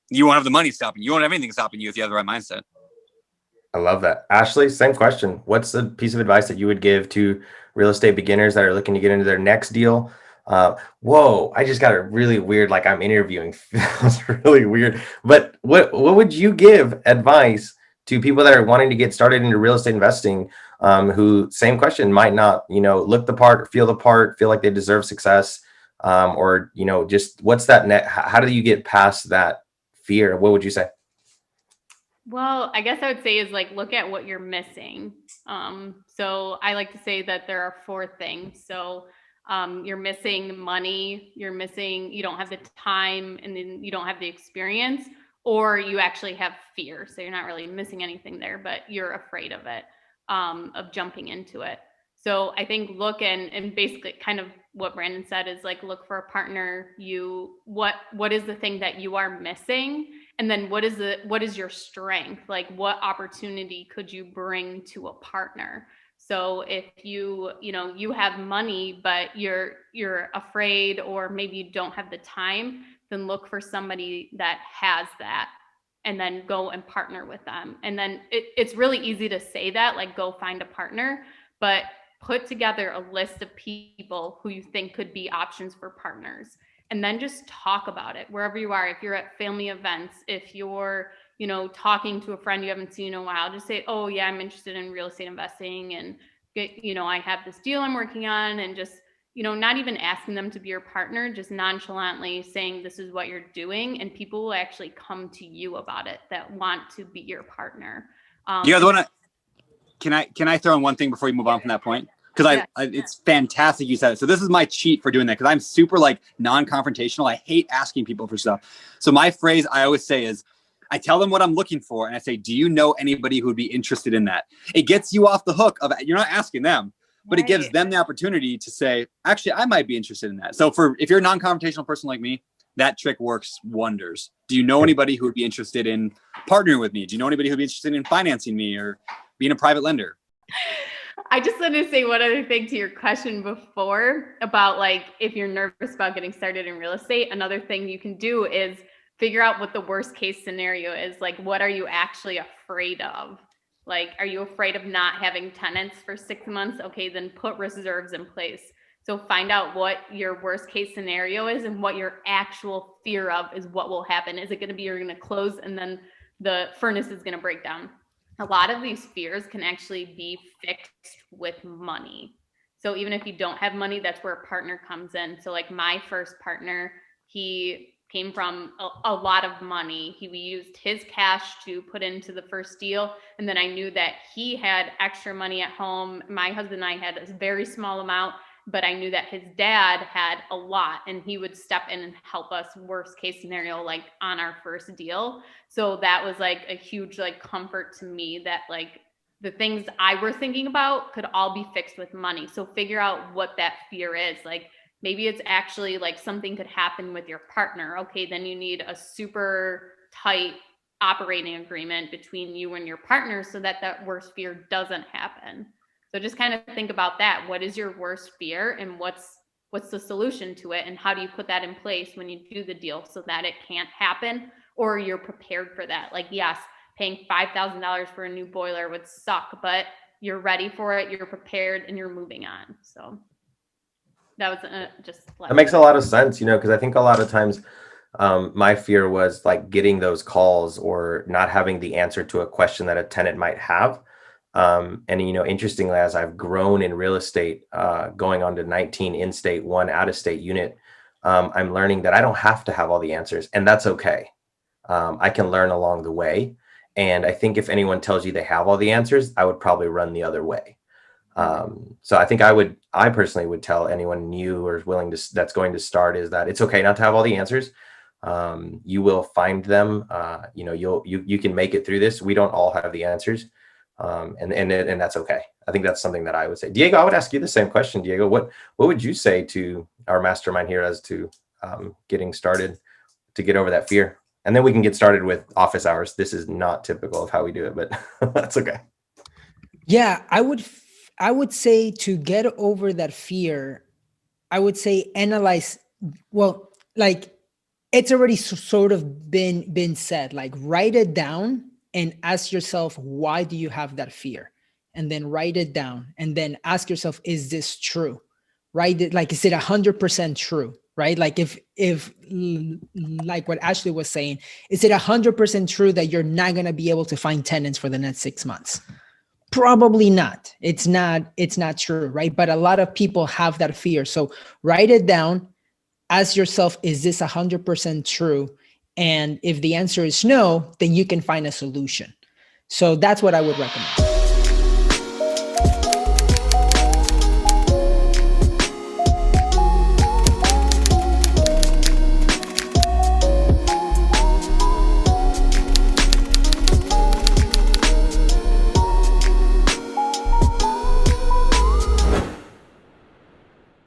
you won't have the money stopping you. You won't have anything stopping you if you have the right mindset. I love that. Ashley, same question. What's the piece of advice that you would give to real estate beginners that are looking to get into their next deal? Whoa, I just got a really weird, like I'm interviewing. It's really weird. But what would you give advice to people that are wanting to get started into real estate investing, who, same question, might not, look the part, feel like they deserve success, or, just what's that net? How do you get past that fear? What would you say? Well, I guess I would say is like, look at what you're missing. So I like to say that there are four things. So you're missing money, you don't have the time, and then you don't have the experience, or you actually have fear. So you're not really missing anything there, but you're afraid of it, of jumping into it. So I think look and basically kind of what Brandon said is like, look for a partner. What is the thing that you are missing? And then what is your strength? Like what opportunity could you bring to a partner? So if you have money, but you're afraid, or maybe you don't have the time, then look for somebody that has that, and then go and partner with them. And then it's really easy to say that, like, go find a partner, but put together a list of people who you think could be options for partners, and then just talk about it wherever you are. If you're at family events, if you're talking to a friend you haven't seen in a while, just say, oh yeah, I'm interested in real estate investing, and I have this deal I'm working on, and just not even asking them to be your partner, just nonchalantly saying this is what you're doing, and people will actually come to you about it that want to be your partner. You guys want to? Can I throw in one thing before you move on from that point? Because it's fantastic you said it. So this is my cheat for doing that, because I'm super like non-confrontational. I hate asking people for stuff. So my phrase I always say is, I tell them what I'm looking for, and I say, do you know anybody who would be interested in that? It gets you off the hook of, you're not asking them, but it gives them the opportunity to say, actually, I might be interested in that. So if you're a non-confrontational person like me, that trick works wonders. Do you know anybody who would be interested in partnering with me? Do you know anybody who would be interested in financing me or being a private lender? I just wanted to say one other thing to your question before about like, if you're nervous about getting started in real estate, another thing you can do is figure out what the worst case scenario is. Like, what are you actually afraid of? Like, are you afraid of not having tenants for 6 months? Okay, then put reserves in place. So find out what your worst case scenario is, and what your actual fear of is what will happen. Is it going to be you're going to close and then the furnace is going to break down? A lot of these fears can actually be fixed with money. So even if you don't have money, that's where a partner comes in. So like my first partner, he came from a lot of money. We used his cash to put into the first deal. And then I knew that he had extra money at home. My husband and I had a very small amount, but I knew that his dad had a lot, and he would step in and help us worst case scenario, like on our first deal. So that was like a huge like comfort to me, that like the things I were thinking about could all be fixed with money. So figure out what that fear is. Like maybe it's actually like something could happen with your partner. Okay, then you need a super tight operating agreement between you and your partner so that that worst fear doesn't happen. So just kind of think about that. What is your worst fear, and what's the solution to it, and how do you put that in place when you do the deal so that it can't happen, or you're prepared for that? Like, yes, paying $5,000 for a new boiler would suck, but you're ready for it, you're prepared, and you're moving on. So that was that makes a lot of sense, because I think a lot of times my fear was like getting those calls or not having the answer to a question that a tenant might have. And, interestingly, as I've grown in real estate, going on to 19 in-state, 1 out-of-state unit, I'm learning that I don't have to have all the answers, and that's okay. I can learn along the way. And I think if anyone tells you they have all the answers, I would probably run the other way. So I think I personally would tell anyone new or that's going to start, is that it's okay not to have all the answers. You will find them. You can make it through this. We don't all have the answers. And that's okay. I think that's something that I would say. Diego, I would ask you the same question. Diego, what would you say to our mastermind here as to getting started to get over that fear? And then we can get started with office hours. This is not typical of how we do it, but that's okay. Yeah, I would say to get over that fear, I would say analyze, well, like It's already sort of been said. Like, write it down and ask yourself, why do you have that fear? And then write it down and then ask yourself, is this true? Right? Like, is it 100% true? Right? Like, if like what Ashley was saying, is it 100% true that you're not going to be able to find tenants for the next 6 months? Probably not. It's not true, right? But a lot of people have that fear. So write it down, ask yourself, is this 100% true? And if the answer is no, then you can find a solution. So that's what I would recommend.